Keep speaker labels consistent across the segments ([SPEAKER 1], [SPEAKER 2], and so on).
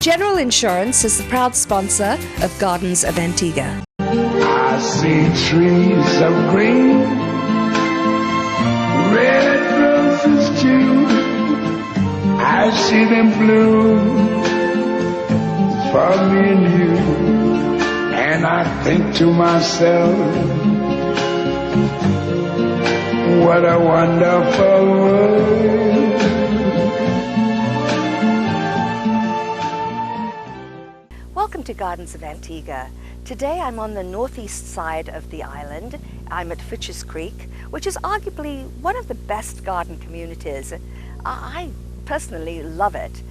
[SPEAKER 1] General Insurance is the proud sponsor of Gardens of Antigua.
[SPEAKER 2] I see trees of green, red roses too. I see them bloom for me and you. And I think to myself, what a wonderful world.
[SPEAKER 3] Welcome to Gardens of Antigua. Today I'm on the northeast side of the island. I'm at Fitches Creek, which is arguably one of the best garden communities. I personally love it.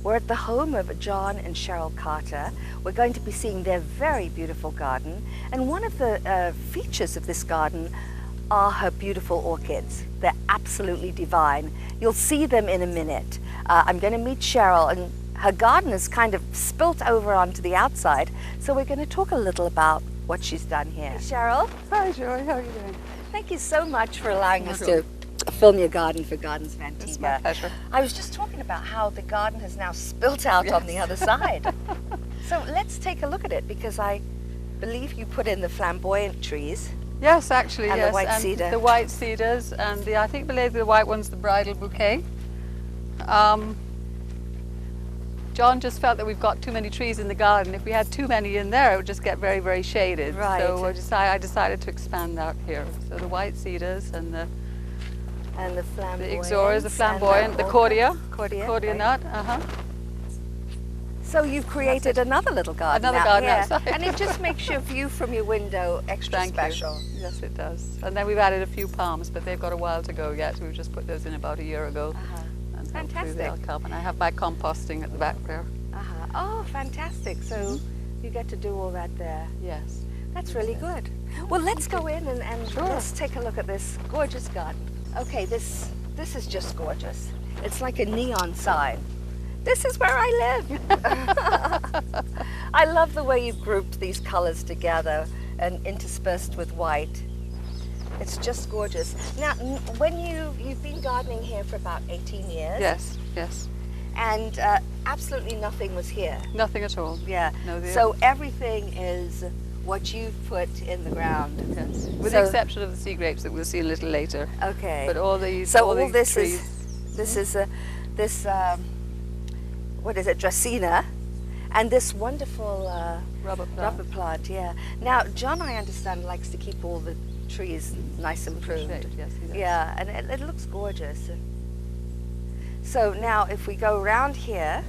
[SPEAKER 3] We're at the home of John and Cheryl Carter. We're going to be seeing their very beautiful garden, and one of the features of this garden are her beautiful orchids. They're absolutely divine. You'll see them in a minute. I'm going to meet Cheryl, and her garden is kind of spilt over onto the outside, so we're going to talk a little about what she's done here. Hey, Cheryl.
[SPEAKER 4] Hi, Joy. How are you doing?
[SPEAKER 3] Thank you so much for allowing us to film your garden for Gardens of Antigua.
[SPEAKER 4] It's my pleasure.
[SPEAKER 3] I was just talking about how the garden has now spilt out on the other side. So let's take a look at it, because I believe you put in the flamboyant trees.
[SPEAKER 4] Yes, actually,
[SPEAKER 3] and
[SPEAKER 4] yes.
[SPEAKER 3] The white
[SPEAKER 4] and
[SPEAKER 3] cedar.
[SPEAKER 4] The white cedars, and I think the white one's the bridal bouquet. John just felt that we've got too many trees in the garden. If we had too many in there, it would just get very, very shaded.
[SPEAKER 3] Right.
[SPEAKER 4] So I decided to expand out here. So the white cedars and the
[SPEAKER 3] flamboyant.
[SPEAKER 4] the ixoras, the flamboyant, the cordia
[SPEAKER 3] Cordia right.
[SPEAKER 4] nut.
[SPEAKER 3] So you've created another little garden.
[SPEAKER 4] Another garden outside.
[SPEAKER 3] And it just makes your view from your window extra
[SPEAKER 4] Thank
[SPEAKER 3] special.
[SPEAKER 4] you. Yes, it does. And then we've added a few palms, but they've got a while to go yet. We've just put those in about a year ago. And
[SPEAKER 3] fantastic.
[SPEAKER 4] They'll come. And I have my composting at the back there.
[SPEAKER 3] Oh, fantastic. So you get to do all that there.
[SPEAKER 4] Yes.
[SPEAKER 3] That's really good. Well, let's go in and let's take a look at this gorgeous garden. Okay, this is just gorgeous. It's like a neon sign. This is where I live. I love the way you've grouped these colors together and interspersed with white. It's just gorgeous. Now, when you've been gardening here for about 18 years.
[SPEAKER 4] Yes, yes.
[SPEAKER 3] And absolutely nothing was here.
[SPEAKER 4] Nothing at all.
[SPEAKER 3] Yeah.
[SPEAKER 4] No,
[SPEAKER 3] so everything is what you've put in the ground.
[SPEAKER 4] Yes. With the exception of the sea grapes that we'll see a little later.
[SPEAKER 3] Okay.
[SPEAKER 4] But all these.
[SPEAKER 3] So
[SPEAKER 4] all
[SPEAKER 3] this
[SPEAKER 4] trees.
[SPEAKER 3] What is it, Dracaena, and this wonderful
[SPEAKER 4] Rubber plant.
[SPEAKER 3] Yeah. Now, John, I understand, likes to keep all the trees nice and pruned.
[SPEAKER 4] Yes, he does.
[SPEAKER 3] Yeah, and it looks gorgeous. So now, if we go around here,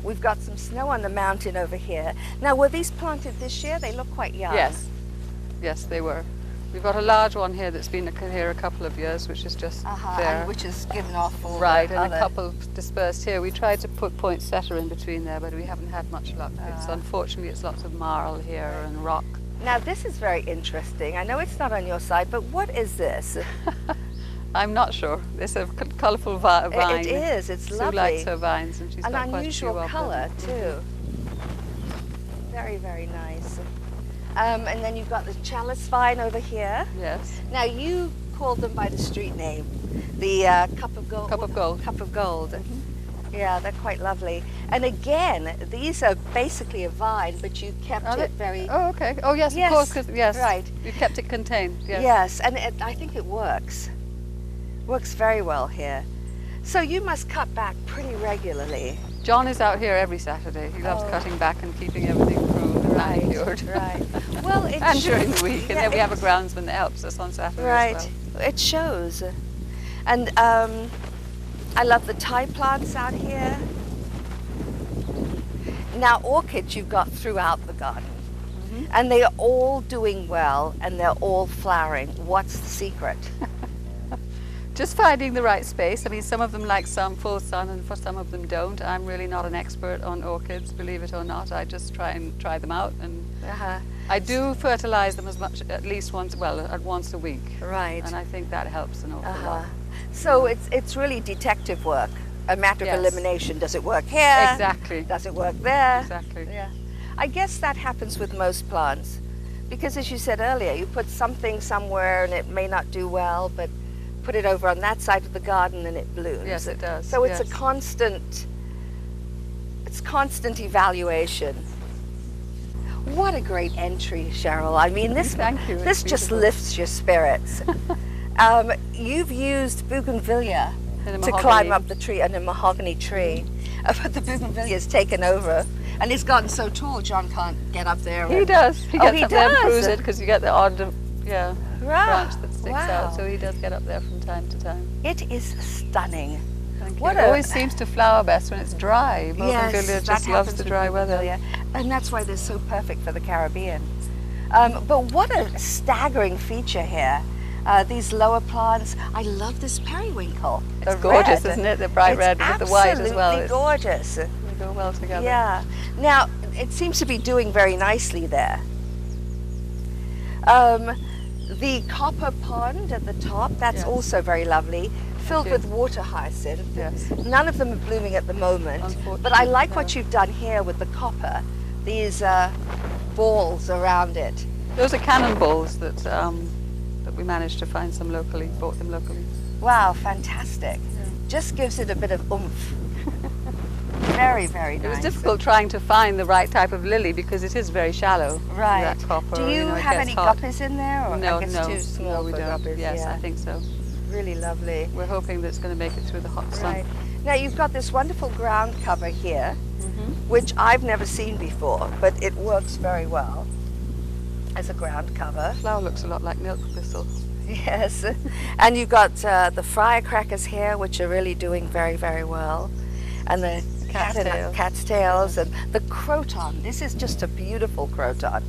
[SPEAKER 3] we've got some snow on the mountain over here. Now, were these planted this year? They look quite young.
[SPEAKER 4] Yes. Yes, they were. We've got a large one here that's been here a couple of years, which is just there.
[SPEAKER 3] And which is given off all
[SPEAKER 4] right,
[SPEAKER 3] the
[SPEAKER 4] and a couple dispersed here. We tried to put poinsettia in between there, but we haven't had much luck. Unfortunately, it's lots of marl here and rock.
[SPEAKER 3] Now, this is very interesting. I know it's not on your side, but what is this?
[SPEAKER 4] I'm not sure. It's a colourful vine.
[SPEAKER 3] It is. It's lovely.
[SPEAKER 4] Sue likes her vines, and she's got
[SPEAKER 3] an
[SPEAKER 4] quite
[SPEAKER 3] unusual
[SPEAKER 4] a few
[SPEAKER 3] colour too. Very, very nice. And then you've got the chalice vine over here.
[SPEAKER 4] Yes.
[SPEAKER 3] Now you called them by the street name, the cup of gold.
[SPEAKER 4] Cup of gold.
[SPEAKER 3] Cup of gold. Yeah, they're quite lovely. And again, these are basically a vine, but you kept it very.
[SPEAKER 4] Oh, okay. Oh, yes,
[SPEAKER 3] yes,
[SPEAKER 4] of course. 'Cause, yes.
[SPEAKER 3] Right.
[SPEAKER 4] You kept it contained. Yes.
[SPEAKER 3] Yes, and I think it works. Works very well here. So you must cut back pretty regularly.
[SPEAKER 4] John is out here every Saturday. He loves cutting back and keeping everything pruned and manicured.
[SPEAKER 3] Right. Well,
[SPEAKER 4] and during the week, and then we have a groundsman that helps us on Saturday
[SPEAKER 3] right.
[SPEAKER 4] as well.
[SPEAKER 3] It shows. And I love the Thai plants out here. Now, orchids you've got throughout the garden. And they are all doing well, and they're all flowering. What's the secret?
[SPEAKER 4] Just finding the right space. I mean, some of them like some full sun, and for some of them don't. I'm really not an expert on orchids, believe it or not. I just try them out, and I do fertilize them at least once a week.
[SPEAKER 3] Right.
[SPEAKER 4] And I think that helps an awful lot.
[SPEAKER 3] So it's really detective work, a matter of elimination. Does it work here?
[SPEAKER 4] Exactly.
[SPEAKER 3] Does it work there?
[SPEAKER 4] Exactly.
[SPEAKER 3] Yeah. I guess that happens with most plants, because as you said earlier, you put something somewhere and it may not do well, but put it over on that side of the garden and it blooms.
[SPEAKER 4] Yes, it does.
[SPEAKER 3] So it's
[SPEAKER 4] yes.
[SPEAKER 3] a constant evaluation. What a great entry, Cheryl. I mean, this
[SPEAKER 4] Thank you.
[SPEAKER 3] This just lifts your spirits. You've used bougainvillea to climb up the tree, and a mahogany tree. But the bougainvillea has taken over, and it's gotten so tall, John can't get up there.
[SPEAKER 4] He does. He gets up there and proves it, because you get the odd branch that sticks out. So he does get up there from time to time.
[SPEAKER 3] It is stunning.
[SPEAKER 4] Thank you. It always seems to flower best when it's dry. Bougainvillea just loves the dry weather.
[SPEAKER 3] And that's why they're so perfect for the Caribbean. But what a staggering feature here. These lower plants. I love this periwinkle.
[SPEAKER 4] It's gorgeous, isn't it? The bright red with the white as well.
[SPEAKER 3] Absolutely gorgeous.
[SPEAKER 4] They go well together.
[SPEAKER 3] Yeah. Now, it seems to be doing very nicely there. The copper pond at the top, that's also very lovely, filled with water hyacinth.
[SPEAKER 4] Yes.
[SPEAKER 3] None of them are blooming at the moment, but I like what you've done here with the copper, these balls around it.
[SPEAKER 4] Those are cannonballs that that we managed to find some locally, bought them locally.
[SPEAKER 3] Wow, fantastic. Yeah. Just gives it a bit of oomph. Very, very nice.
[SPEAKER 4] It was difficult trying to find the right type of lily because it is very shallow.
[SPEAKER 3] Right.
[SPEAKER 4] That copper,
[SPEAKER 3] do you have any guppies in there? Or
[SPEAKER 4] No,
[SPEAKER 3] it's too small
[SPEAKER 4] we
[SPEAKER 3] for
[SPEAKER 4] don't.
[SPEAKER 3] guppies?
[SPEAKER 4] Yes, I think so.
[SPEAKER 3] Really lovely.
[SPEAKER 4] We're hoping that it's going to make it through the hot sun.
[SPEAKER 3] Right. Now you've got this wonderful ground cover here, which I've never seen before, but it works very well as a ground cover.
[SPEAKER 4] The flower looks a lot like milk thistle.
[SPEAKER 3] Yes, and you've got the firecrackers here, which are really doing very, very well, and the cat's tails and the croton. This is just a beautiful croton.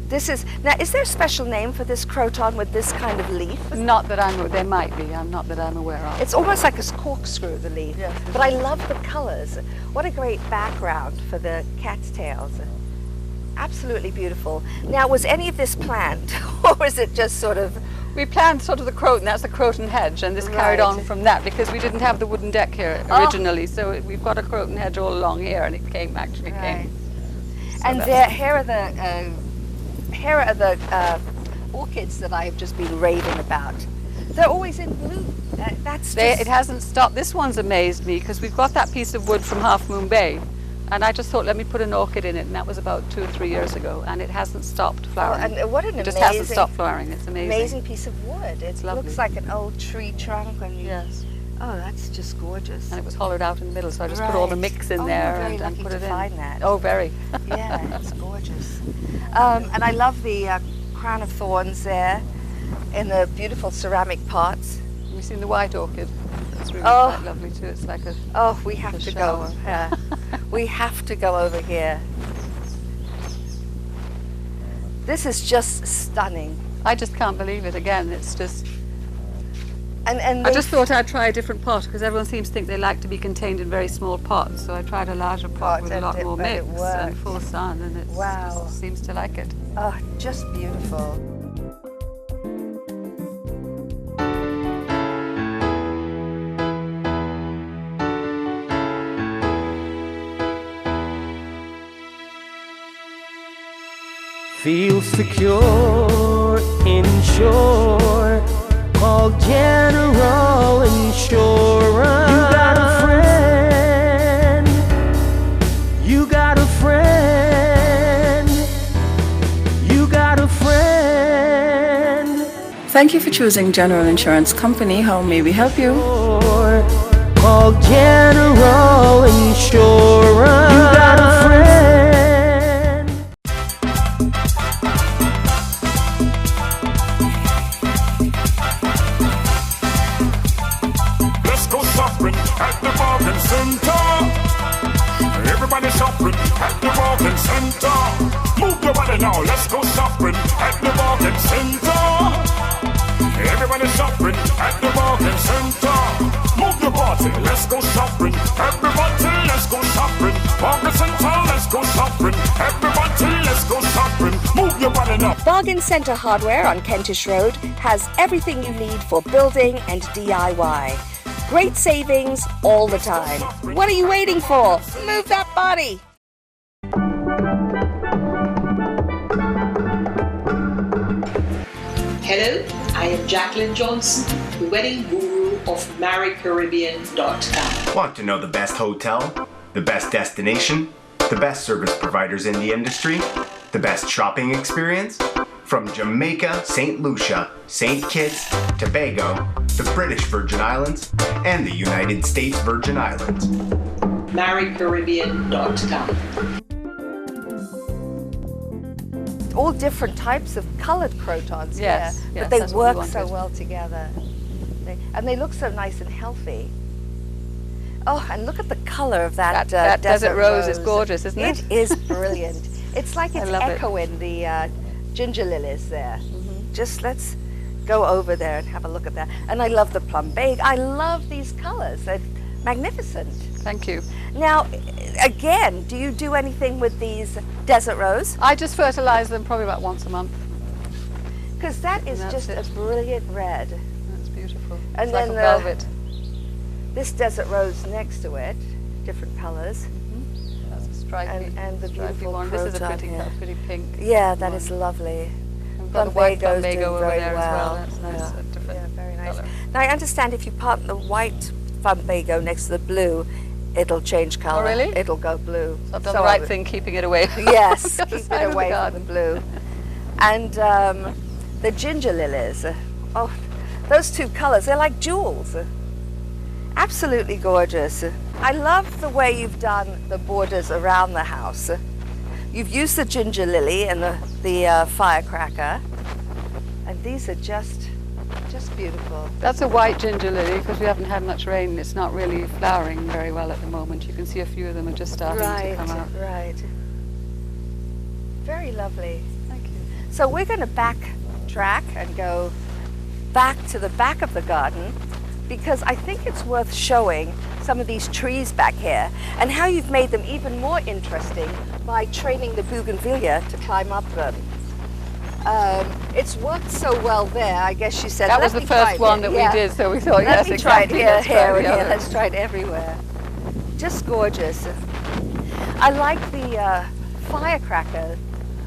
[SPEAKER 3] This is now. Is there a special name for this croton with this kind of leaf?
[SPEAKER 4] Not that there might be. Not that I'm aware of.
[SPEAKER 3] It's almost like a corkscrew, the leaf.
[SPEAKER 4] Yes.
[SPEAKER 3] But I love the colors. What a great background for the cat's tails. Absolutely beautiful. Now, was any of this planned, or was it just sort of?
[SPEAKER 4] We planned sort of the croton. That's the croton hedge, and this carried on from that because we didn't have the wooden deck here originally. So we've got a croton hedge all along here, and it came. So
[SPEAKER 3] and here are the orchids that I have just been raving about. They're always in bloom. It
[SPEAKER 4] hasn't stopped. This one's amazed me because we've got that piece of wood from Half Moon Bay, and I just thought, let me put an orchid in it, and that was about 2 or 3 years ago, and it hasn't stopped flowering.
[SPEAKER 3] And what an
[SPEAKER 4] it just hasn't stopped flowering. It's amazing.
[SPEAKER 3] Amazing piece of wood. It looks like an old tree trunk when you.
[SPEAKER 4] Yes.
[SPEAKER 3] Oh, that's just gorgeous.
[SPEAKER 4] And it was hollowed out in the middle, so I just put all the mix in there and put it in.
[SPEAKER 3] Find that.
[SPEAKER 4] Oh, very.
[SPEAKER 3] Yeah, it's gorgeous. And I love the crown of thorns there in the beautiful ceramic pots.
[SPEAKER 4] Have you seen the white orchid? It's really quite lovely too. It's like a
[SPEAKER 3] we have to go. Yeah. We have to go over here. This is just stunning.
[SPEAKER 4] I just can't believe it. Again, it's just.
[SPEAKER 3] And
[SPEAKER 4] I just thought I'd try a different pot because everyone seems to think they like to be contained in very small pots. So I tried a larger pot with a lot more mix and full sun, and it just seems to like it.
[SPEAKER 3] Oh, just beautiful.
[SPEAKER 2] Feel secure, insured, call General Insurance. You got a friend. You got a friend.
[SPEAKER 5] Thank you for choosing General Insurance Company. How may we help you?
[SPEAKER 2] Call General Insurance. You got a friend.
[SPEAKER 6] At the bargain center, everybody shopping at the bargain center. Move your body now, let's go shopping at the bargain center. Everybody shopping at the bargain center. Move your body, let's go shopping. Everybody, let's go shopping. Bargain center, let's go shopping. Everybody, let's go shopping. Move your body now.
[SPEAKER 3] Bargain Center Hardware on Kentish Road has everything you need for building and DIY. Great savings all the time. What are you waiting for? Move that body.
[SPEAKER 7] Hello, I am Jacqueline Johnson, wedding guru of MarryCaribbean.com.
[SPEAKER 8] Want to know the best hotel, the best destination, the best service providers in the industry, the best shopping experience? From Jamaica, St. Lucia, St. Kitts, Tobago, the British Virgin Islands, and the United States Virgin Islands.
[SPEAKER 7] MarryCaribbean.com.
[SPEAKER 3] All different types of colored crotons,
[SPEAKER 4] Yes,
[SPEAKER 3] yeah,
[SPEAKER 4] yes,
[SPEAKER 3] but they
[SPEAKER 4] that's what we
[SPEAKER 3] work so
[SPEAKER 4] wanted.
[SPEAKER 3] well together. And they look so nice and healthy. Oh, and look at the color of that,
[SPEAKER 4] That desert rose is gorgeous, isn't it?
[SPEAKER 3] It is brilliant. It's like it's
[SPEAKER 4] love it.
[SPEAKER 3] echoing the ginger lilies there. Just let's go over there and have a look at that. And I love the plumbago. I love these colors. They're magnificent.
[SPEAKER 4] Thank you.
[SPEAKER 3] Now, again, do you do anything with these desert rose?
[SPEAKER 4] I just fertilize them probably about once a month.
[SPEAKER 3] Because that is
[SPEAKER 4] That's
[SPEAKER 3] just
[SPEAKER 4] it.
[SPEAKER 3] a brilliant red.
[SPEAKER 4] That's beautiful.
[SPEAKER 3] And
[SPEAKER 4] It's like
[SPEAKER 3] then
[SPEAKER 4] a velvet.
[SPEAKER 3] This desert rose next to it, different colors.
[SPEAKER 4] That's a stripy,
[SPEAKER 3] and the
[SPEAKER 4] stripy
[SPEAKER 3] beautiful
[SPEAKER 4] one. This is a
[SPEAKER 3] croton
[SPEAKER 4] pretty,
[SPEAKER 3] here.
[SPEAKER 4] pretty pink.
[SPEAKER 3] Yeah, that
[SPEAKER 4] one.
[SPEAKER 3] is lovely.
[SPEAKER 4] We've got a white
[SPEAKER 3] Plumbago's
[SPEAKER 4] plumbago
[SPEAKER 3] doing
[SPEAKER 4] over
[SPEAKER 3] very
[SPEAKER 4] there as well. That's nice.
[SPEAKER 3] Yeah.
[SPEAKER 4] A different
[SPEAKER 3] Yeah, very nice.
[SPEAKER 4] colour.
[SPEAKER 3] Now I understand if you plant the white plumbago next to the blue, it'll change color.
[SPEAKER 4] really?
[SPEAKER 3] It'll go blue.
[SPEAKER 4] So I've done the right thing, keeping it away.
[SPEAKER 3] Yes,
[SPEAKER 4] The
[SPEAKER 3] keep
[SPEAKER 4] side
[SPEAKER 3] it
[SPEAKER 4] of the
[SPEAKER 3] away from
[SPEAKER 4] garden.
[SPEAKER 3] the blue. And the ginger lilies. Oh, those two colors, they're like jewels. Absolutely gorgeous. I love the way you've done the borders around the house. You've used the ginger lily and the firecracker, and these are just beautiful.
[SPEAKER 4] That's a white ginger lily because we haven't had much rain. It's not really flowering very well at the moment. You can see a few of them are just starting to come out.
[SPEAKER 3] Right. Very lovely.
[SPEAKER 4] Thank you.
[SPEAKER 3] So we're going to backtrack and go back to the back of the garden because I think it's worth showing some of these trees back here and how you've made them even more interesting by training the bougainvillea to climb up them. It's worked so well there, I guess you said.
[SPEAKER 4] That
[SPEAKER 3] "Let
[SPEAKER 4] was the
[SPEAKER 3] me try
[SPEAKER 4] first
[SPEAKER 3] it
[SPEAKER 4] one
[SPEAKER 3] here."
[SPEAKER 4] that
[SPEAKER 3] Yeah.
[SPEAKER 4] we did, so we thought,
[SPEAKER 3] Let
[SPEAKER 4] yes,
[SPEAKER 3] me try it
[SPEAKER 4] exactly.
[SPEAKER 3] here,
[SPEAKER 4] let's try
[SPEAKER 3] here,
[SPEAKER 4] the
[SPEAKER 3] and here.
[SPEAKER 4] other.
[SPEAKER 3] Let's try it everywhere. Just gorgeous. I like the firecracker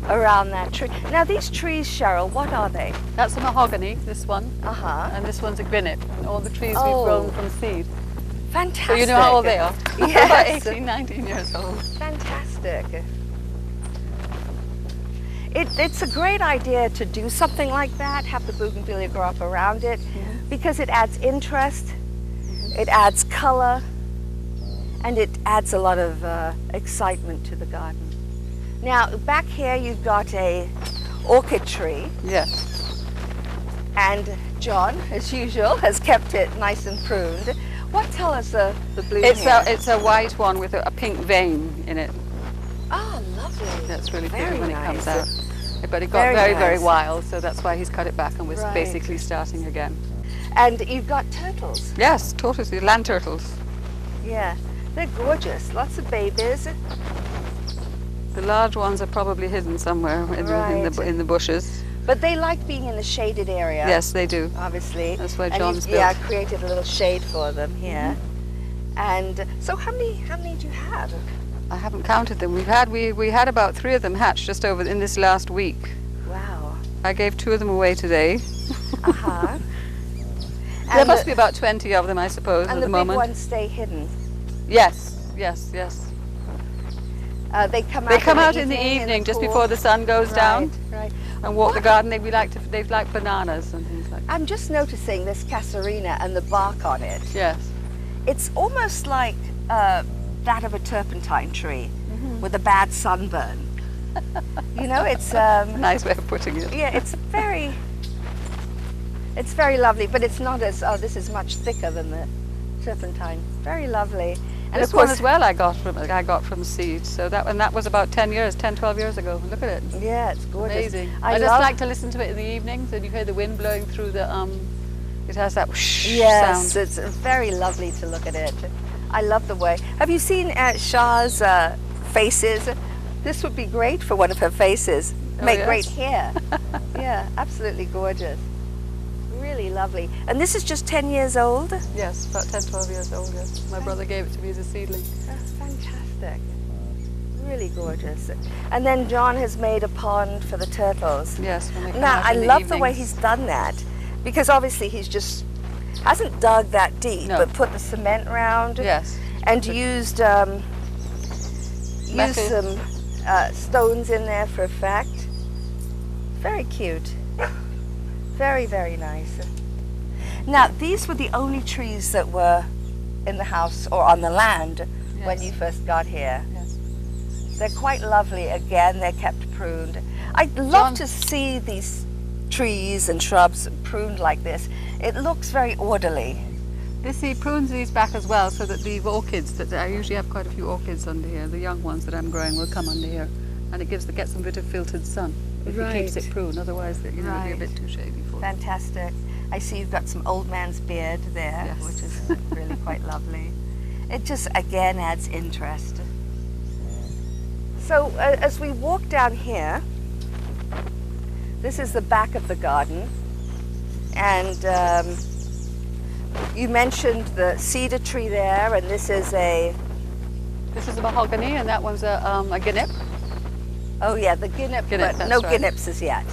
[SPEAKER 3] around that tree. Now these trees, Cheryl, what are they?
[SPEAKER 4] That's a mahogany, this one,
[SPEAKER 3] Uh-huh.
[SPEAKER 4] and this one's a gwinnett. And all the trees
[SPEAKER 3] Oh.
[SPEAKER 4] we've grown from seed.
[SPEAKER 3] Fantastic.
[SPEAKER 4] So you know how old they are?
[SPEAKER 3] Yes.
[SPEAKER 4] About 18, 19 years old.
[SPEAKER 3] Fantastic. It's a great idea to do something like that, have the bougainvillea grow up around it, because it adds interest, it adds color, and it adds a lot of excitement to the garden. Now, back here you've got a orchid tree,
[SPEAKER 4] Yes.
[SPEAKER 3] and John, as usual, has kept it nice and pruned. What tell us the bloom
[SPEAKER 4] It's
[SPEAKER 3] here?
[SPEAKER 4] a white one with a pink vein in it.
[SPEAKER 3] Oh, lovely.
[SPEAKER 4] That's really
[SPEAKER 3] Very
[SPEAKER 4] pretty when it comes out.
[SPEAKER 3] nice.
[SPEAKER 4] But it got
[SPEAKER 3] Very
[SPEAKER 4] very
[SPEAKER 3] nice.
[SPEAKER 4] wild, so that's why he's cut it back and was
[SPEAKER 3] Right.
[SPEAKER 4] basically starting again.
[SPEAKER 3] And you've got turtles.
[SPEAKER 4] Yes, tortoises, land turtles.
[SPEAKER 3] Yeah, they're gorgeous. Lots of babies.
[SPEAKER 4] The large ones are probably hidden somewhere in the bushes.
[SPEAKER 3] But they like being in the shaded area.
[SPEAKER 4] Yes, they do.
[SPEAKER 3] Obviously.
[SPEAKER 4] That's why
[SPEAKER 3] And
[SPEAKER 4] John's
[SPEAKER 3] you've,
[SPEAKER 4] built.
[SPEAKER 3] created a little shade for them here. And so how many do you have?
[SPEAKER 4] I haven't counted them. We had about 3 of them hatched just over in this last week.
[SPEAKER 3] Wow.
[SPEAKER 4] I gave 2 of them away today.
[SPEAKER 3] Uh-huh.
[SPEAKER 4] There
[SPEAKER 3] And
[SPEAKER 4] must be about 20 of them, I suppose,
[SPEAKER 3] and
[SPEAKER 4] at
[SPEAKER 3] the
[SPEAKER 4] the
[SPEAKER 3] big
[SPEAKER 4] moment.
[SPEAKER 3] ones stay hidden.
[SPEAKER 4] Yes.
[SPEAKER 3] They come out.
[SPEAKER 4] They come out in the evening just
[SPEAKER 3] cool.
[SPEAKER 4] before the sun goes down
[SPEAKER 3] Right.
[SPEAKER 4] and walk the garden. They like bananas and things like that.
[SPEAKER 3] I'm just noticing this casarina and the bark on it.
[SPEAKER 4] Yes.
[SPEAKER 3] It's almost like that of a turpentine tree
[SPEAKER 4] Mm-hmm.
[SPEAKER 3] with a bad sunburn. You know, it's
[SPEAKER 4] Nice way of putting it.
[SPEAKER 3] yeah, it's very lovely, but it's not as this is much thicker than the turpentine. Very lovely. And
[SPEAKER 4] This
[SPEAKER 3] of course,
[SPEAKER 4] one as well I got from seed. So that was about 10, 12 years ago. Look at it.
[SPEAKER 3] yeah, it's gorgeous.
[SPEAKER 4] Amazing.
[SPEAKER 3] I
[SPEAKER 4] I just
[SPEAKER 3] love-
[SPEAKER 4] like to listen to it in the evenings and you hear the wind blowing through the it has that whoosh
[SPEAKER 3] Yes,
[SPEAKER 4] sound.
[SPEAKER 3] it's very lovely to look at it. I love the way. Have you seen Shah's faces? This would be great for one of her faces. Make
[SPEAKER 4] yes?
[SPEAKER 3] great hair. Yeah, absolutely gorgeous. Really lovely. And this is just 10 years old?
[SPEAKER 4] Yes, about 10, 12 years old, yes. My brother gave it to me as a seedling.
[SPEAKER 3] That's fantastic. Really gorgeous. And then John has made a pond for the turtles.
[SPEAKER 4] Yes, when they come
[SPEAKER 3] Now,
[SPEAKER 4] out
[SPEAKER 3] I
[SPEAKER 4] in the
[SPEAKER 3] love the way
[SPEAKER 4] evenings.
[SPEAKER 3] he's done that, because obviously he's just hasn't dug that deep,
[SPEAKER 4] No.
[SPEAKER 3] but put the cement around.
[SPEAKER 4] Yes.
[SPEAKER 3] And used some stones in there for effect. Very cute. Very, very nice. Now, these were the only trees that were in the house or on the land when you first got here.
[SPEAKER 4] Yes.
[SPEAKER 3] They're quite lovely. Again, they're kept pruned. I'd love to see these trees and shrubs pruned like this. It looks very orderly.
[SPEAKER 4] He prunes these back as well, so that the orchids, that I usually have quite a few orchids under here, the young ones that I'm growing will come under here, and it gets them a bit of filtered sun if he keeps it pruned. Otherwise, it'll be a bit too shady for them.
[SPEAKER 3] Fantastic. I see you've got some old man's beard there, which is really quite lovely. It just again adds interest. So as we walk down here, this is the back of the garden, and you mentioned the cedar tree there, and this is a
[SPEAKER 4] mahogany, and that one's a guinep.
[SPEAKER 3] Oh yeah, the guinep, but no guineps as yet.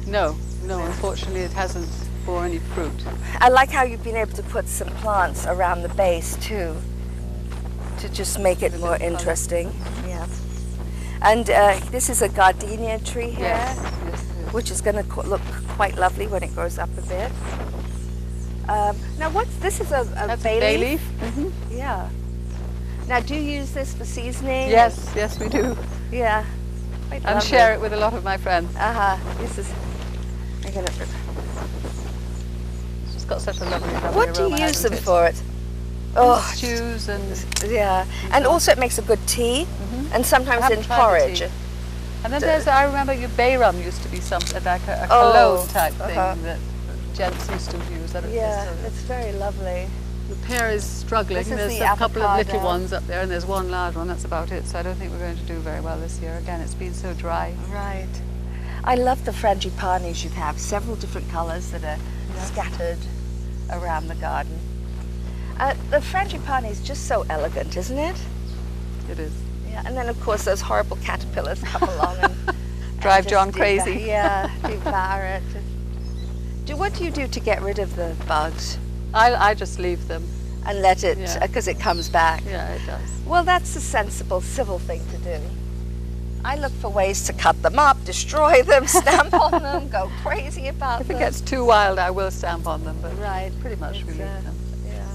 [SPEAKER 4] No, unfortunately it hasn't bore any fruit.
[SPEAKER 3] I like how you've been able to put some plants around the base too, to just make it more interesting. Yeah. And this is a gardenia tree here, which is going to look quite lovely when it grows up a bit. Now this is a bay leaf?
[SPEAKER 4] Mm-hmm.
[SPEAKER 3] Yeah. Now do you use this for seasoning?
[SPEAKER 4] Yes, we do.
[SPEAKER 3] Yeah.
[SPEAKER 4] And share it with a lot of my friends.
[SPEAKER 3] This is, I'm going to...
[SPEAKER 4] It's just got such a lovely aroma.
[SPEAKER 3] What do you use them for it? Oh,
[SPEAKER 4] stews and...
[SPEAKER 3] Yeah, and also it makes a good tea, and sometimes in porridge.
[SPEAKER 4] And then there's, I remember bay rum used to be something like a cologne type thing that gents used to use.
[SPEAKER 3] It's very lovely.
[SPEAKER 4] The pear is struggling. There's a couple of little ones up there, and there's one large one. That's about it. So I don't think we're going to do very well this year. Again, it's been so dry.
[SPEAKER 3] Right. I love the frangipanis you have. Several different colours that are scattered around the garden. The frangipani is just so elegant, isn't it?
[SPEAKER 4] It is.
[SPEAKER 3] Yeah, and then of course those horrible caterpillars come along and
[SPEAKER 4] drive John crazy.
[SPEAKER 3] Devour it. What do you do to get rid of the bugs?
[SPEAKER 4] I just leave them.
[SPEAKER 3] And let it, because it comes back.
[SPEAKER 4] Yeah, it does.
[SPEAKER 3] Well, that's a sensible, civil thing to do. I look for ways to cut them up, destroy them, stamp on them, go crazy about them.
[SPEAKER 4] If it gets too wild, I will stamp on them, but pretty much we leave them.
[SPEAKER 3] Yeah.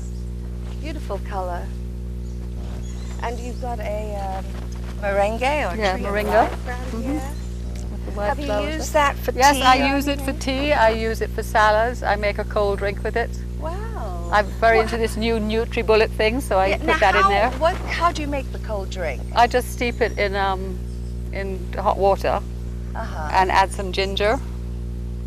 [SPEAKER 3] Beautiful color. And you've got a merengue or tree
[SPEAKER 4] moringa.
[SPEAKER 3] Around here.
[SPEAKER 4] Have
[SPEAKER 3] you used that for tea?
[SPEAKER 4] Yes, I use it for tea. I use it for salads. I make a cold drink with it.
[SPEAKER 3] Wow.
[SPEAKER 4] I'm very into this new NutriBullet thing, so I put that in there.
[SPEAKER 3] How do you make the cold drink?
[SPEAKER 4] I just steep it in hot water and add some ginger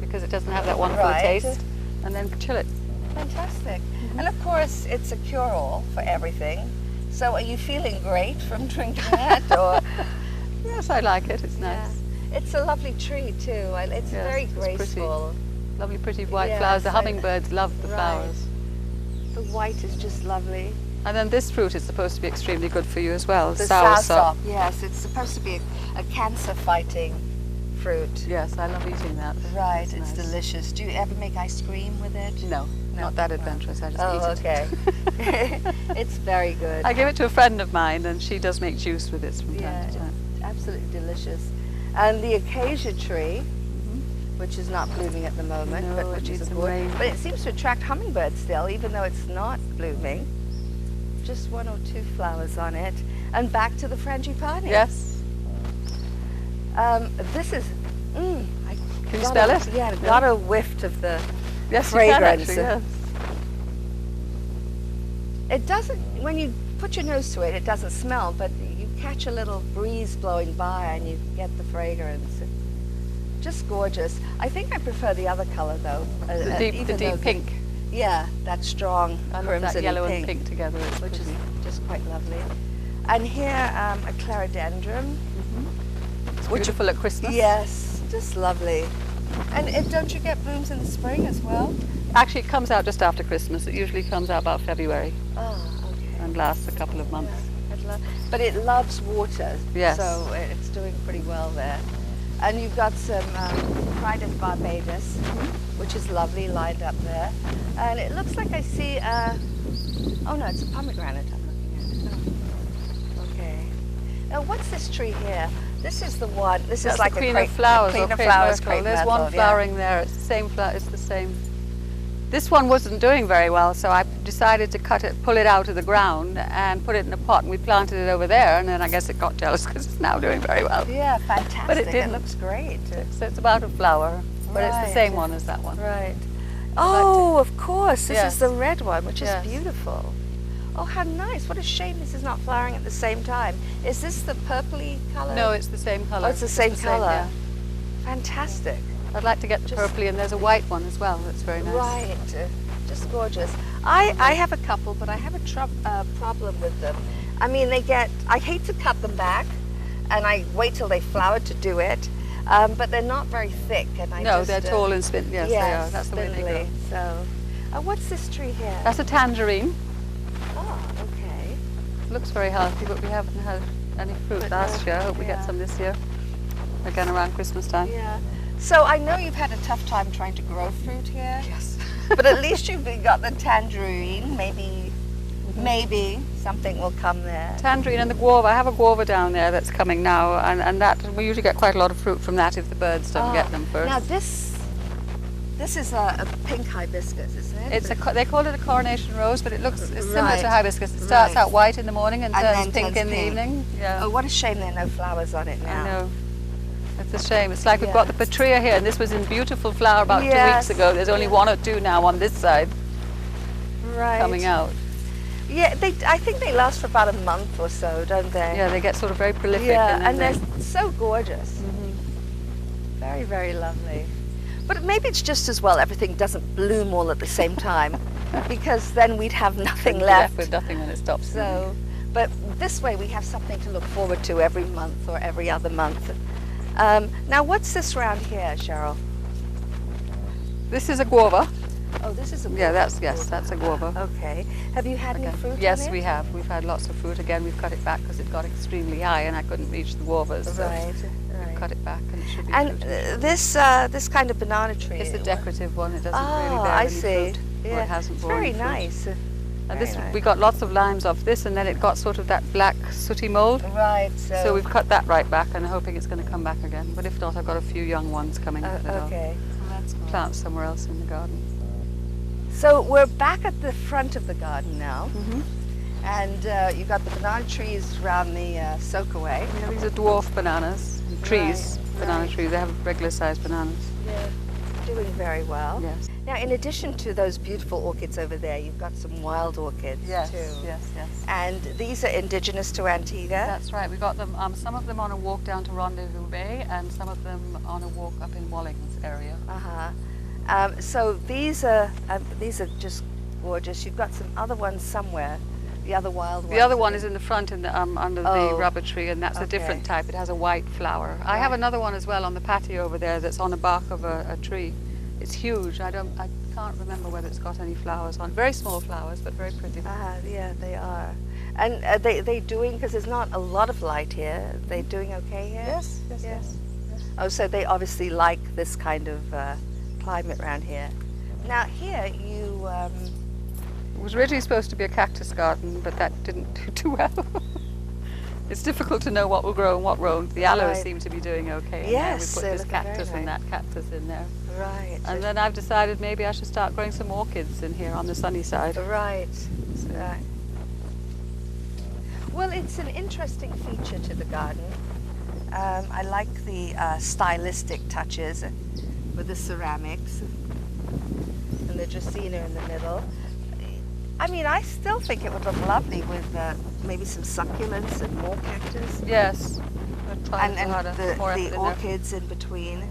[SPEAKER 4] because it doesn't have that wonderful taste, and then chill it.
[SPEAKER 3] Fantastic. And of course, it's a cure-all for everything. So are you feeling great from drinking that? Or?
[SPEAKER 4] Yes, I like it. It's nice.
[SPEAKER 3] Yeah. It's a lovely tree too. It's very graceful.
[SPEAKER 4] Pretty. Lovely, pretty white flowers. The hummingbirds love the flowers.
[SPEAKER 3] The white is just lovely.
[SPEAKER 4] And then this fruit is supposed to be extremely good for you as well.
[SPEAKER 3] The soursop. Yes, it's supposed to be a cancer-fighting fruit.
[SPEAKER 4] Yes, I love eating that.
[SPEAKER 3] Right, it's delicious. Do you ever make ice cream with it?
[SPEAKER 4] No, not that adventurous. I just eat it.
[SPEAKER 3] Okay. It's very good.
[SPEAKER 4] I give it to a friend of mine, and she does make juice with it from time to time.
[SPEAKER 3] Absolutely delicious. And the acacia tree, which is not blooming at the moment, but which is rain. But it seems to attract hummingbirds still, even though it's not blooming. Just one or two flowers on it. And back to the frangipani.
[SPEAKER 4] Yes.
[SPEAKER 3] This is. Can
[SPEAKER 4] you smell it?
[SPEAKER 3] Yeah, got a whiff of the fragrance.
[SPEAKER 4] You can actually, yes.
[SPEAKER 3] It doesn't. When you put your nose to it, it doesn't smell, but you catch a little breeze blowing by and you get the fragrance. Just gorgeous. I think I prefer the other color though.
[SPEAKER 4] The deep pink.
[SPEAKER 3] Yeah, that strong crimson
[SPEAKER 4] that yellow
[SPEAKER 3] and
[SPEAKER 4] pink together,
[SPEAKER 3] which is just quite lovely. And here a clerodendron.
[SPEAKER 4] It's beautiful at Christmas.
[SPEAKER 3] Yes, just lovely. And don't you get blooms in the spring as well?
[SPEAKER 4] Actually, it comes out just after Christmas. It usually comes out about February.
[SPEAKER 3] Oh, okay.
[SPEAKER 4] And lasts a couple of months.
[SPEAKER 3] Yeah, but it loves water.
[SPEAKER 4] Yes.
[SPEAKER 3] So it's doing pretty well there. And you've got some Pride of Barbados, which is lovely, lined up there. And it looks like I see, oh no, it's a pomegranate I'm looking at. Okay. Now what's this tree here? This is the one, this
[SPEAKER 4] That's
[SPEAKER 3] is like
[SPEAKER 4] the Queen
[SPEAKER 3] a
[SPEAKER 4] of Flowers.
[SPEAKER 3] Queen
[SPEAKER 4] or
[SPEAKER 3] of
[SPEAKER 4] Crepe
[SPEAKER 3] Flowers,
[SPEAKER 4] Myrtle.
[SPEAKER 3] crepe
[SPEAKER 4] There's
[SPEAKER 3] myrtle,
[SPEAKER 4] one flowering there. It's the same flower. It's the same. This one wasn't doing very well, so I decided to cut it, pull it out of the ground, and put it in a pot. And we planted it over there, and then I guess it got jealous because it's now doing very well.
[SPEAKER 3] Yeah, fantastic.
[SPEAKER 4] But it didn't.
[SPEAKER 3] looks great.
[SPEAKER 4] So it's about a flower, but it's the
[SPEAKER 3] Right.
[SPEAKER 4] same one as that one.
[SPEAKER 3] Right. Oh, of course. This
[SPEAKER 4] Yes.
[SPEAKER 3] is the red one, which
[SPEAKER 4] Yes.
[SPEAKER 3] is beautiful. Oh, how nice. What a shame this is not flowering at the same time. Is this the purpley color?
[SPEAKER 4] No, it's the same color.
[SPEAKER 3] Oh, it's the same color.
[SPEAKER 4] yeah.
[SPEAKER 3] Fantastic.
[SPEAKER 4] I'd like to get the purpley, and there's a white one as well. That's very nice.
[SPEAKER 3] Right. Just gorgeous. I have a couple, but I have a problem with them. I mean, I hate to cut them back, and I wait till they flower to do it, but they're not very thick. And
[SPEAKER 4] No, they're tall and spindly. Yes, they are. That's the way they
[SPEAKER 3] spindly.
[SPEAKER 4] grow.
[SPEAKER 3] So, what's this tree here?
[SPEAKER 4] That's a tangerine.
[SPEAKER 3] Oh, okay.
[SPEAKER 4] Looks very healthy, but we haven't had any fruit last year. I hope we get some this year. Again, around Christmas time.
[SPEAKER 3] Yeah. So I know you've had a tough time trying to grow fruit here.
[SPEAKER 4] Yes.
[SPEAKER 3] But at least you've got the tangerine. Maybe something will come there.
[SPEAKER 4] Tangerine and the guava. I have a guava down there that's coming now, and that we usually get quite a lot of fruit from that if the birds don't get them first.
[SPEAKER 3] Now this is a pink hibiscus, isn't it?
[SPEAKER 4] They call it a coronation rose, but it's similar
[SPEAKER 3] Right.
[SPEAKER 4] to hibiscus. It starts
[SPEAKER 3] Right.
[SPEAKER 4] out white in the morning and
[SPEAKER 3] And
[SPEAKER 4] turns
[SPEAKER 3] then
[SPEAKER 4] pink
[SPEAKER 3] turns
[SPEAKER 4] in the
[SPEAKER 3] pink.
[SPEAKER 4] evening. Yeah.
[SPEAKER 3] Oh, what a shame there are no flowers on it now.
[SPEAKER 4] I know. It's a shame. It's like we've got the petrea here, and this was in beautiful flower about 2
[SPEAKER 3] Yes.
[SPEAKER 4] weeks ago. There's only one or two now on this side
[SPEAKER 3] Right.
[SPEAKER 4] coming out.
[SPEAKER 3] Yeah, I think they last for about a month or so, don't they?
[SPEAKER 4] Yeah, they get sort of very prolific.
[SPEAKER 3] Yeah,
[SPEAKER 4] and
[SPEAKER 3] and
[SPEAKER 4] then
[SPEAKER 3] they're so gorgeous. Very, very lovely. But maybe it's just as well everything doesn't bloom all at the same time, because then we'd have nothing
[SPEAKER 4] they're
[SPEAKER 3] left.
[SPEAKER 4] with nothing when it stops.
[SPEAKER 3] So, but this way we have something to look forward to every month or every other month. Now, what's this round here, Cheryl?
[SPEAKER 4] This is a guava.
[SPEAKER 3] Oh, this is a
[SPEAKER 4] Yeah,
[SPEAKER 3] guava.
[SPEAKER 4] that's a guava.
[SPEAKER 3] Okay. Have you had any fruit
[SPEAKER 4] Yes,
[SPEAKER 3] on it?
[SPEAKER 4] we have. We've had lots of fruit. Again, we've cut it back because it got extremely high and I couldn't reach the guavas. So
[SPEAKER 3] Right,
[SPEAKER 4] we've
[SPEAKER 3] right.
[SPEAKER 4] cut it back and it should be
[SPEAKER 3] And
[SPEAKER 4] fruited.
[SPEAKER 3] this kind of banana tree.
[SPEAKER 4] It's a decorative one. It doesn't really
[SPEAKER 3] Oh,
[SPEAKER 4] bear
[SPEAKER 3] I
[SPEAKER 4] any
[SPEAKER 3] see.
[SPEAKER 4] fruit. Or
[SPEAKER 3] Yeah.
[SPEAKER 4] it hasn't
[SPEAKER 3] It's
[SPEAKER 4] borne
[SPEAKER 3] very
[SPEAKER 4] any fruit.
[SPEAKER 3] nice.
[SPEAKER 4] And
[SPEAKER 3] Very
[SPEAKER 4] this,
[SPEAKER 3] nice.
[SPEAKER 4] we got lots of limes off this, and then it got sort of that black sooty mold.
[SPEAKER 3] Right.
[SPEAKER 4] So we've cut that right back, and hoping it's going to come back again. But if not, I've got a few young ones coming that I'll
[SPEAKER 3] okay.
[SPEAKER 4] plant somewhere else in the garden.
[SPEAKER 3] So we're back at the front of the garden now,
[SPEAKER 4] Mm-hmm.
[SPEAKER 3] and you've got the banana trees around the soakaway.
[SPEAKER 4] Yeah, these are dwarf bananas, trees,
[SPEAKER 3] Right,
[SPEAKER 4] banana
[SPEAKER 3] right.
[SPEAKER 4] trees. They have regular sized bananas.
[SPEAKER 3] Yeah, doing very well.
[SPEAKER 4] Yes.
[SPEAKER 3] Now, in addition to those beautiful orchids over there, you've got some wild orchids too.
[SPEAKER 4] yes.
[SPEAKER 3] And these are indigenous to Antigua.
[SPEAKER 4] That's right. We got them. Some of them on a walk down to Rendezvous Bay, and some of them on a walk up in Walling's area.
[SPEAKER 3] So these are just gorgeous. You've got some other ones somewhere. The other wild ones.
[SPEAKER 4] The other one is in the front, in the under the
[SPEAKER 3] Oh,
[SPEAKER 4] rubber tree, and that's a different
[SPEAKER 3] okay.
[SPEAKER 4] type. It has a white flower. I have another one as well on the patio over there that's on the bark of a tree. It's huge. I can't remember whether it's got any flowers on. Very small flowers, but very pretty.
[SPEAKER 3] Yeah, they are. And are they doing, because there's not a lot of light here, they doing okay here?
[SPEAKER 4] Yes.
[SPEAKER 3] Oh, so they obviously like this kind of climate around here. Now here you,
[SPEAKER 4] It was originally supposed to be a cactus garden, but that didn't do too well. It's difficult to know what will grow and what won't. The aloes
[SPEAKER 3] Right.
[SPEAKER 4] seem to be doing okay. And
[SPEAKER 3] Yes,
[SPEAKER 4] then we
[SPEAKER 3] they're
[SPEAKER 4] put this
[SPEAKER 3] looking very
[SPEAKER 4] cactus and
[SPEAKER 3] nice.
[SPEAKER 4] that cactus in there.
[SPEAKER 3] right.
[SPEAKER 4] And then I've decided maybe I should start growing some orchids in here on the sunny side.
[SPEAKER 3] Right. Right. Well, it's an interesting feature to the garden. I like the stylistic touches with the ceramics and the Dracaena in the middle. I mean, I still think it would look lovely with maybe some succulents and more cactus.
[SPEAKER 4] Yes. We're trying
[SPEAKER 3] And
[SPEAKER 4] to add more effort
[SPEAKER 3] the
[SPEAKER 4] in there.
[SPEAKER 3] orchids in between.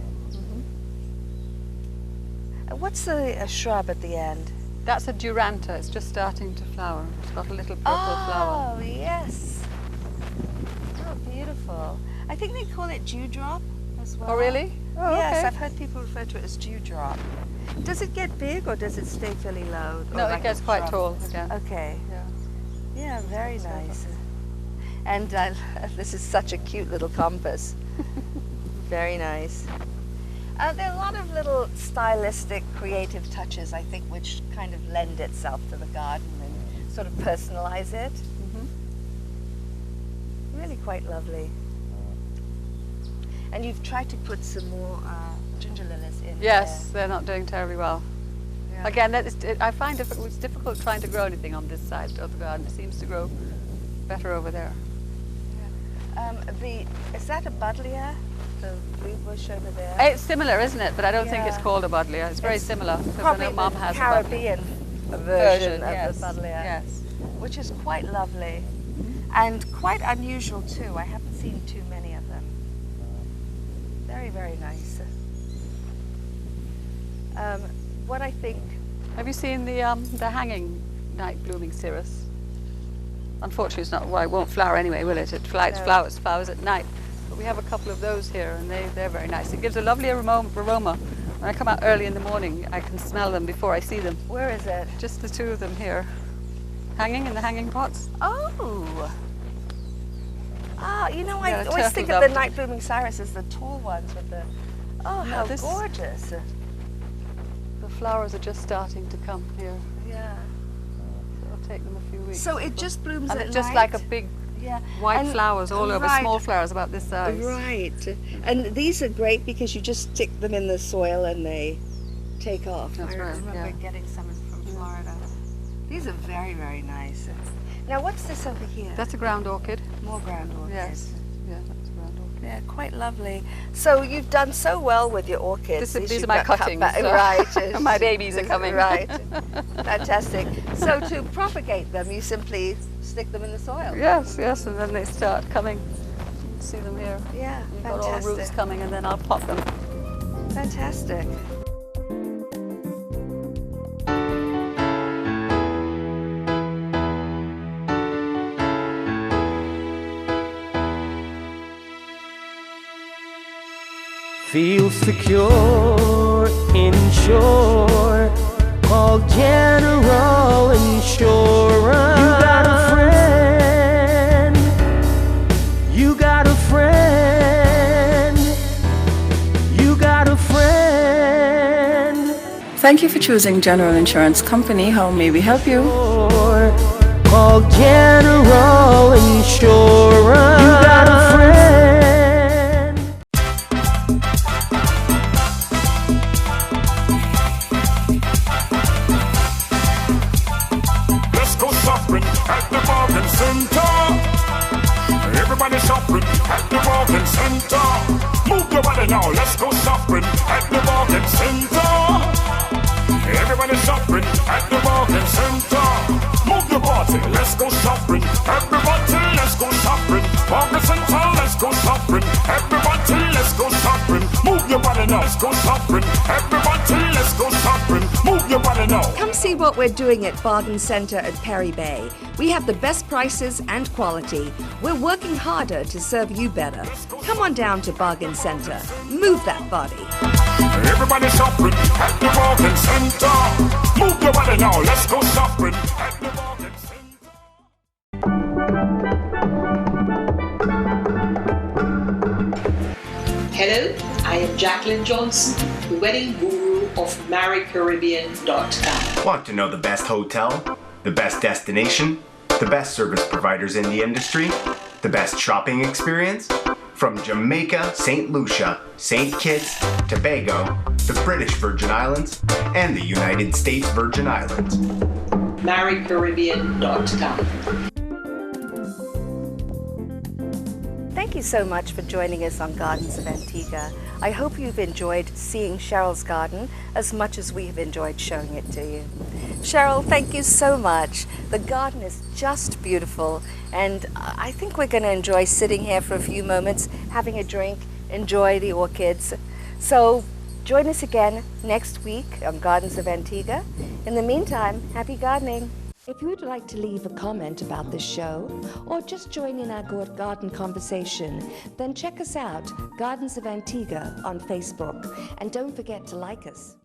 [SPEAKER 3] What's the shrub at the end?
[SPEAKER 4] That's a duranta. It's just starting to flower. It's got a little purple flower.
[SPEAKER 3] Oh, yes. Oh, beautiful. I think they call it dewdrop as well.
[SPEAKER 4] Oh, really? Oh,
[SPEAKER 3] Yes,
[SPEAKER 4] okay.
[SPEAKER 3] I've heard people refer to it as dewdrop. Does it get big or does it stay fairly low? Or
[SPEAKER 4] No,
[SPEAKER 3] like
[SPEAKER 4] it gets
[SPEAKER 3] a
[SPEAKER 4] quite
[SPEAKER 3] shrub?
[SPEAKER 4] tall again.
[SPEAKER 3] Okay.
[SPEAKER 4] Yeah.
[SPEAKER 3] Yeah, very nice. And this is such a cute little compass. Very nice. There are a lot of little stylistic, creative touches, I think, which kind of lend itself to the garden and sort of personalize it. Really quite lovely. And you've tried to put some more ginger lilies in.
[SPEAKER 4] Yes, they're not doing terribly well.
[SPEAKER 3] Yeah.
[SPEAKER 4] Again, I find it's difficult trying to grow anything on this side of the garden. It seems to grow better over there.
[SPEAKER 3] Is that a buddleia? The blue bush over there?
[SPEAKER 4] It's similar, isn't it? But I don't think it's called a buddleia. It's very similar. Because
[SPEAKER 3] Probably
[SPEAKER 4] I know Mum
[SPEAKER 3] the
[SPEAKER 4] has
[SPEAKER 3] Caribbean version of
[SPEAKER 4] yes,
[SPEAKER 3] the buddleia.
[SPEAKER 4] Yes.
[SPEAKER 3] Which is quite lovely. And quite unusual too. I haven't seen too many of them. Very, very nice. What I think...
[SPEAKER 4] Have you seen the hanging night blooming cirrus? Unfortunately, it's not. Well, it won't flower anyway, will it? It flowers at night. But we have a couple of those here, and they're very nice. It gives a lovely aroma. When I come out early in the morning, I can smell them before I see them.
[SPEAKER 3] Where is it?
[SPEAKER 4] Just the two of them here, hanging in the hanging pots.
[SPEAKER 3] Oh! Ah, you know, I
[SPEAKER 4] Yeah, the
[SPEAKER 3] always
[SPEAKER 4] turtle
[SPEAKER 3] think of the
[SPEAKER 4] dove.
[SPEAKER 3] night blooming iris as the tall ones with the... Oh, how
[SPEAKER 4] this-
[SPEAKER 3] gorgeous!
[SPEAKER 4] The flowers are just starting to come here.
[SPEAKER 3] Yeah.
[SPEAKER 4] It'll take them a few weeks.
[SPEAKER 3] So it just blooms
[SPEAKER 4] and
[SPEAKER 3] at
[SPEAKER 4] it's just
[SPEAKER 3] night?
[SPEAKER 4] like a big
[SPEAKER 3] Yeah.
[SPEAKER 4] white
[SPEAKER 3] And-
[SPEAKER 4] flowers all over,
[SPEAKER 3] right.
[SPEAKER 4] small flowers about this size.
[SPEAKER 3] Right. And these are great because you just stick them in the soil and they take off.
[SPEAKER 4] That's
[SPEAKER 3] I
[SPEAKER 4] right,
[SPEAKER 3] remember
[SPEAKER 4] yeah.
[SPEAKER 3] getting some from Florida. These are very, very nice. Now, what's this over here?
[SPEAKER 4] That's a ground orchid.
[SPEAKER 3] More ground orchids.
[SPEAKER 4] Yes. Yeah, that's a ground orchid.
[SPEAKER 3] They're quite lovely. So you've done so well with your orchids.
[SPEAKER 4] These
[SPEAKER 3] you've
[SPEAKER 4] are my
[SPEAKER 3] got cut
[SPEAKER 4] cuttings.
[SPEAKER 3] back-
[SPEAKER 4] so
[SPEAKER 3] Right.
[SPEAKER 4] my babies are coming.
[SPEAKER 3] Right. Fantastic. So to propagate them, you simply stick them in the soil.
[SPEAKER 4] Yes, yes, and then they start coming. See them here.
[SPEAKER 3] Yeah,
[SPEAKER 4] You've got all the roots
[SPEAKER 3] fantastic.
[SPEAKER 4] coming, and then I'll pot them.
[SPEAKER 3] Fantastic.
[SPEAKER 7] Feel secure, insure, call General Insurance. You got a friend, you got a friend, you got a friend.
[SPEAKER 5] Thank you for choosing General Insurance Company. How may we help you?
[SPEAKER 7] Call General Insurance. You got a friend.
[SPEAKER 6] Let's go shopping at the bargain center. Everybody shopping at the bargain center. Move your body now. Let's go shopping at the bargain center. Everybody shopping at the bargain center. Move your body. Let's go shopping. Everybody, let's go shopping. Bargain center. Let's go shopping. Everybody, let's go shopping. Move your body now. Let's go shopping. Everybody, let's go shopping. Move your body now.
[SPEAKER 1] Come see what we're doing at Bargain Centre at Perry Bay. We have the best prices and quality. We're working harder to serve you better. Come on down to Bargain Centre. Move that body.
[SPEAKER 6] Everybody shopping at the bargain center. Move your body now. Let's go shopping at the bargain center.
[SPEAKER 9] Hello, I am Jacqueline Johnson, the wedding guru of MarryCaribbean.com.
[SPEAKER 8] Want to know the best hotel, the best destination, the best service providers in the industry, the best shopping experience? From Jamaica, St. Lucia, St. Kitts, Tobago, the British Virgin Islands, and the United States Virgin Islands.
[SPEAKER 9] MarryCaribbean.com.
[SPEAKER 3] Thank you so much for joining us on Gardens of Antigua. I hope you've enjoyed seeing Cheryl's garden as much as we have enjoyed showing it to you. Cheryl, thank you so much. The garden is just beautiful, and I think we're going to enjoy sitting here for a few moments, having a drink, enjoy the orchids. So join us again next week on Gardens of Antigua. In the meantime, happy gardening.
[SPEAKER 1] If you would like to leave a comment about this show or just join in our garden conversation, then check us out, Gardens of Antigua, on Facebook. And don't forget to like us.